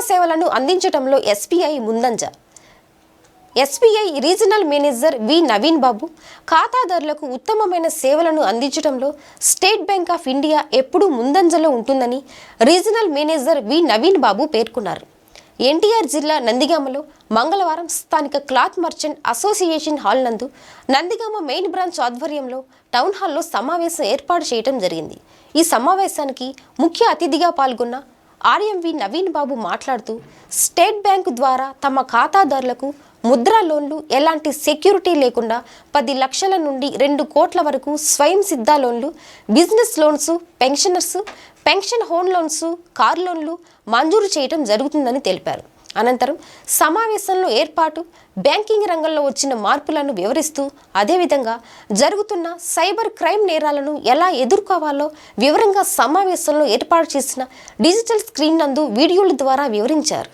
సేవలను అందించడంలో ఎస్బీఐ ముందంజ. SBI regional manager we Naveen బాబు ఖాతాదారులకు ఉత్తమమైన సేవలను అందించడంలో స్టేట్ బ్యాంక్ ఆఫ్ ఇండియా ఎప్పుడూ ముందంజలో ఉంటుందని రీజనల్ మేనేజర్ వి నవీన్ బాబు పేర్కొన్నారు. ఎన్టీఆర్ జిల్లా నందిగామలో మంగళవారం స్థానిక క్లాత్ మర్చెంట్ అసోసియేషన్ హాల్ నందు నందిగామ మెయిన్ బ్రాంచ్ ఆధ్వర్యంలో టౌన్ హాల్లో సమావేశం ఏర్పాటు చేయడం జరిగింది. ఈ సమావేశానికి ముఖ్య అతిథిగా పాల్గొన్న ఆర్ఎంవి నవీన్ బాబు మాట్లాడుతూ స్టేట్ బ్యాంకు ద్వారా తమ ఖాతాదారులకు ముద్రా లోన్లు ఎలాంటి సెక్యూరిటీ లేకుండా 10 లక్షల నుండి 2 కోట్ల వరకు స్వయం సిద్ధ లోన్లు, business loans, pension home loans, car లోన్లు మంజూరు చేయడం జరుగుతుందని తెలిపారు. అనంతరం సమావేశంలో బ్యాంకింగ్ రంగంలో వచ్చిన మార్పులను వివరిస్తూ అదేవిధంగా జరుగుతున్న సైబర్ క్రైమ్ నేరాలను ఎలా ఎదుర్కోవాలో వివరంగా సమావేశంలో ఏర్పాటు చేసిన డిజిటల్ స్క్రీన్ నందు వీడియోల ద్వారా వివరించారు.